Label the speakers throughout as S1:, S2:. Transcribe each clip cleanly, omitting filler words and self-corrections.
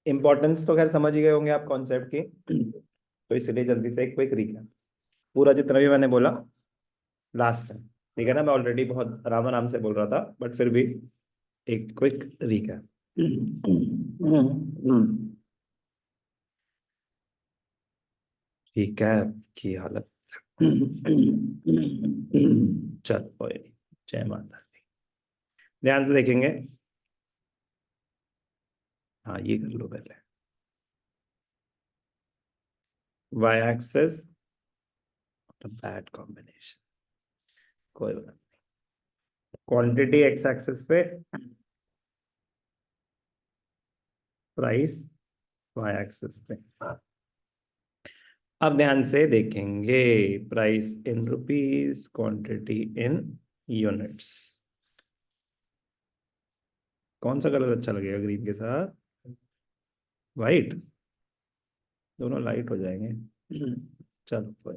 S1: Importance तो खैर समझ ही गए होंगे आप कॉन्सेप्ट की, तो इसलिए जल्दी से एक क्विक रिकैप। पूरा जितना भी मैंने बोला लास्ट टाइम, ठीक है ना, मैं ऑलरेडी बहुत आराम आराम से बोल रहा था, बट फिर भी एक क्विक रिकैप। रिकैप की हालत। चल कोई नहीं, जय माता दी। ध्यान से देखेंगे। हाँ ये कर लो पहले। y एक्सेस, बैड कॉम्बिनेशन, कोई बात नहीं। क्वांटिटी x एक्सेस पे, प्राइस y एक्सेस पे। अब ध्यान से देखेंगे, price in rupees, quantity in units. कौन सा कलर अच्छा लगेगा ग्रीन के साथ? वाइट? दोनों लाइट हो जाएंगे। चलो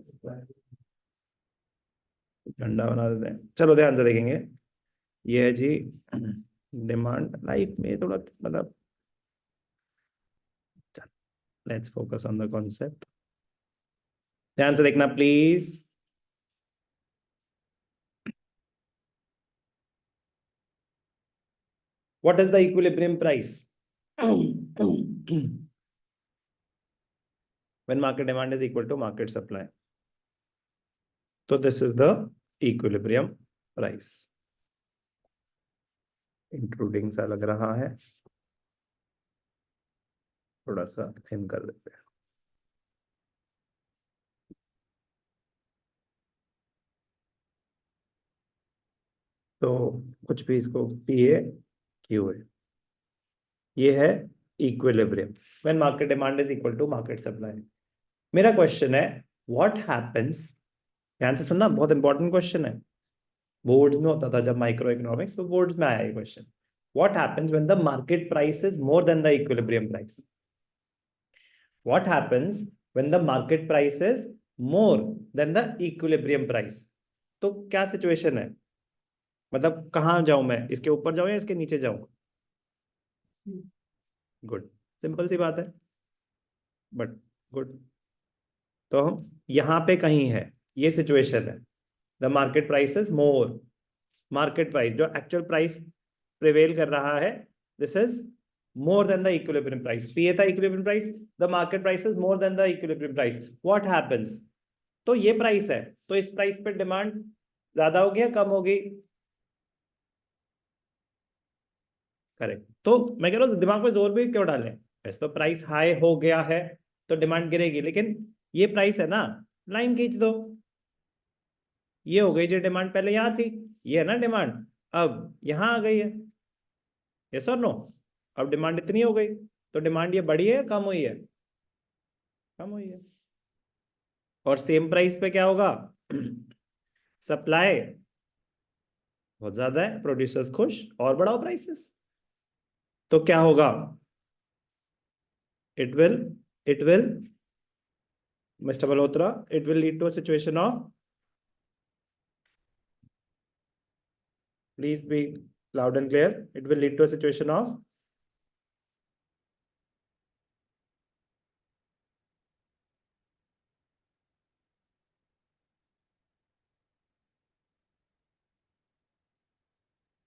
S1: ठंडा बना देते हैं। चलो ध्यान से देखेंगे, ये है जी डिमांड लाइफ में थोड़ा मतलब, let's focus on the concept. ध्यान से देखना please. What is the equilibrium price when market demand is equal to market supply? तो this is the equilibrium price। Including सा लग रहा है, थोड़ा सा थिन कर देते हैं। तो कुछ भी इसको पीए क्यू है, ये है equilibrium when market demand is equal to market supply. मेरा क्वेश्चन है व्हाट हैपेंस, ध्यान से सुनना, बहुत इंपॉर्टेंट क्वेश्चन है। बोर्ड्स में होता था जब माइक्रो इकोनॉमिक्स, तो बोर्ड्स में आया ये question. What happens when the market price is more than the equilibrium price? What happens when the market price is more than the equilibrium price? तो क्या सिचुएशन है, मतलब कहाँ जाऊं मैं, इसके ऊपर जाऊं या इसके नीचे जाऊं? गुड, सिंपल सी बात है, बट गुड। तो हम यहाँ पे कहीं है, ये सिचुएशन है, the market price is more, market price जो एक्चुअल प्राइस प्रिवेल कर रहा है, this is more than the equilibrium price. ये था equilibrium price, the market price is more than the equilibrium price. What happens, तो ये price है, तो इस प्राइस पे डिमांड ज्यादा होगी या कम होगी? करेक्ट। तो मैं कह रहा हूँ दिमाग में जोर भी क्यों डालें, वैसे तो प्राइस हाई हो गया है तो डिमांड गिरेगी, लेकिन ये प्राइस है ना, लाइन खींच दो, ये हो गई जो डिमांड, पहले यहाँ थी, ये है ना डिमांड, अब यहाँ आ गई है, यस और नो? अब डिमांड इतनी हो गई, तो डिमांड ये बढ़ी है या कम हुई है? कम हुई है। और सेम प्राइस पे क्या होगा? सप्लाई बहुत ज्यादा है, प्रोड्यूसर्स खुश, और बढ़ाओ प्राइसेस, तो क्या होगा? It will, it will, mister Malhotra, it will lead to a situation of, please be loud and clear, it will lead to a situation of,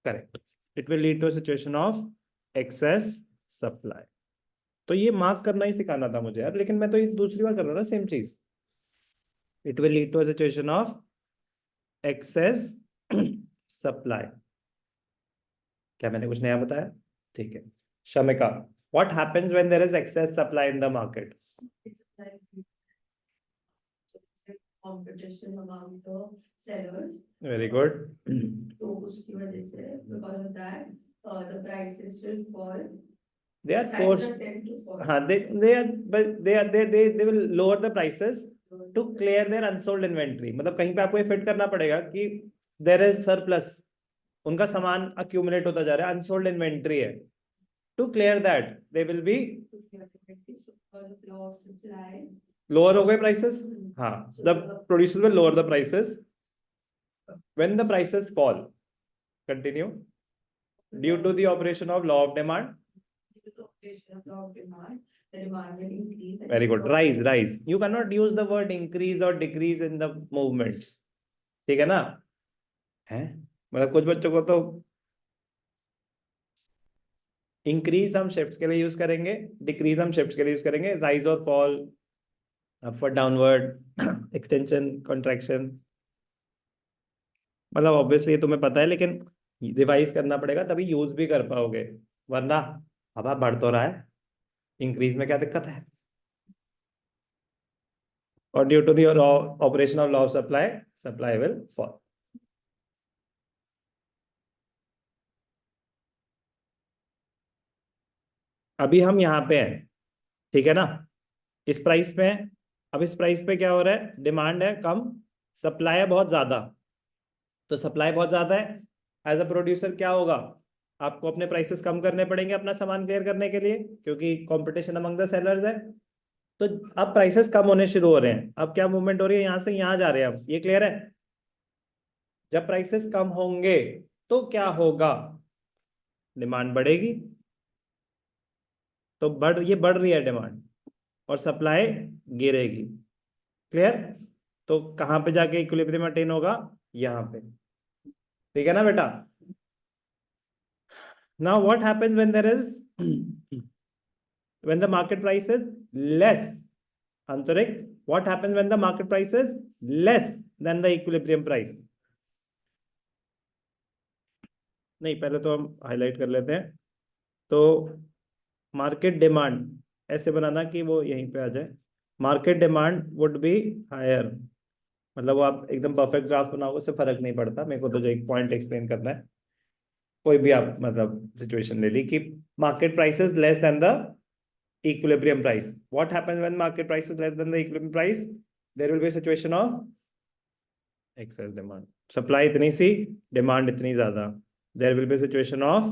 S1: correct, it will lead to a situation of excess supply। तो ये mark करना ही सिखाना था मुझे यार, लेकिन मैं तो ये दूसरी बार कर रहा हूँ ना सेम चीज। It will lead to a situation of excess supply. क्या मैंने कुछ नया बताया? ठीक है। Shamika, what happens when there is excess supply in the market?
S2: competition among the sellers.
S1: Very good.
S2: तो उसकी वजह से because of that the prices will fall.
S1: They are forced, हाँ they are, but they will lower the prices to clear their unsold inventory। मतलब कहीं पे आपको ये फिट करना पड़ेगा कि there is surplus, उनका सामान accumulate होता जा रहा है, unsold inventory है, to clear that they will be lower हो गए prices। हाँ, the producers will lower the prices when the prices fall। Continue। Due to the operation of law of demand,
S2: operation of law of demand, the demand will increase. and
S1: very good.
S2: the
S1: rise rise, you can not use the word increase और decrease in the movements. ठीक है ना? है मतलब कुछ बच्चों को तो इंक्रीज हम शिफ्ट्स के लिए यूज करेंगे, डिक्रीज हम शिफ्ट्स के लिए यूज करेंगे, राइज और fall, upward downward, extension contraction. मतलब ऑब्वियसली ये तुम्हें पता है, लेकिन रिवाइज करना पड़ेगा तभी यूज भी कर पाओगे, वरना हवा बढ़ तो रहा है, इंक्रीज में क्या दिक्कत है? और due to the operation of law of supply, supply will fall. अभी हम यहाँ पे हैं, ठीक है ना? इस प्राइस पे हैं. अब इस प्राइस पे क्या हो रहा है? डिमांड है कम, सप्लाई है बहुत ज्यादा. तो सप्लाई बहुत ज्यादा है, एज अ प्रोड्यूसर क्या होगा? आपको अपने प्राइसेस कम करने पड़ेंगे अपना सामान क्लियर करने के लिए, क्योंकि कंपटीशन अमंग द सेलर्स है. तो अब प्राइसेस कम होने शुरू हो रहे हैं. अब क्या मूवमेंट हो रही है? यहाँ से यहाँ जा रहे हैं. अब ये क्लियर है? जब प्राइसेस कम होंगे तो क्या होगा? डिमांड बढ़ेगी. तो ये बढ़ रही है डिमांड, और सप्लाई गिरेगी. क्लियर? तो कहां पे जाके इक्विलिब्रियम अटेन होगा? यहाँ पे. ठीक है ना बेटा? Now what happens when there is when the market price is less? Antarik, what happens when the market price is less than the equilibrium price? नहीं, पहले तो हम हाईलाइट कर लेते हैं. तो मार्केट डिमांड ऐसे बनाना कि वो यहीं पे आ जाए. Market demand would be higher. मतलब वो आप एकदम परफेक्ट ग्राफ बनाओगे, उससे फर्क नहीं पड़ता. मेरे को तो जो एक पॉइंट एक्सप्लेन करना है, कोई भी आप मतलब सिचुएशन ले ली कि market price is less than the equilibrium price. What happens when market price is less than the equilibrium price? There will be a situation of excess demand. Supply इतनी सी, demand इतनी ज्यादा. There will be a situation of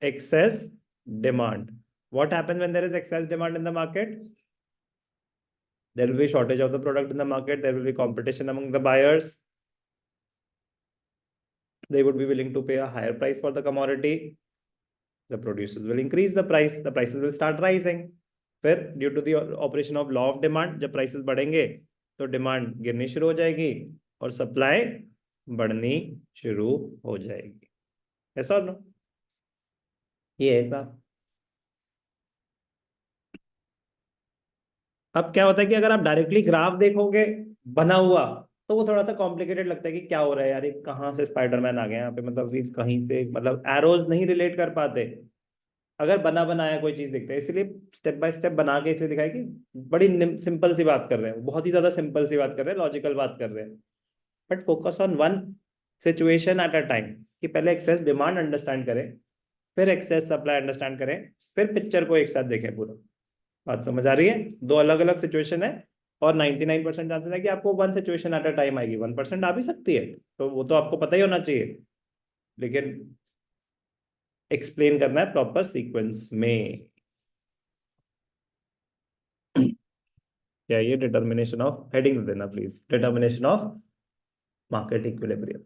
S1: excess demand. What happens when there is excess demand in the market? There will be shortage of the product in the market. There will be competition among the buyers. They would be willing to pay a higher price for the commodity. The producers will increase the price. The prices will start rising. फिर due to the operation of law of demand, जब prices बढ़ेंगे तो demand गिरनी शुरू हो जाएगी और supply बढ़नी शुरू हो जाएगी. ऐसा और नो? ये है. अब क्या होता है कि अगर आप डायरेक्टली ग्राफ देखोगे बना हुआ, तो वो थोड़ा सा कॉम्प्लिकेटेड लगता है कि क्या हो रहा है यार, ये कहाँ से स्पाइडरमैन आ गया यहाँ पे, मतलब कहीं से, मतलब एरोज नहीं रिलेट कर पाते अगर बना बनाया कोई चीज दिखता है. इसलिए स्टेप बाय स्टेप बना के इसलिए दिखाया कि बड़ी सिंपल सी बात कर रहे हैं, बहुत ही ज्यादा सिंपल सी बात कर रहे हैं, लॉजिकल बात कर रहे हैं. But focus on one situation at a time, कि पहले एक्सेस डिमांड अंडरस्टैंड करें, फिर एक्सेस सप्लाई अंडरस्टैंड करें, फिर पिक्चर को एक साथ देखें पूरा. बात समझ आ रही है? दो अलग अलग सिचुएशन है, और 99% चांसेस है कि आपको one situation at a time आएगी. 1% आ भी सकती है, तो वो तो आपको पता ही होना चाहिए, लेकिन एक्सप्लेन करना है प्रॉपर सीक्वेंस में. क्या ये डिटर्मिनेशन ऑफ हेडिंग देना please, determination of market equilibrium.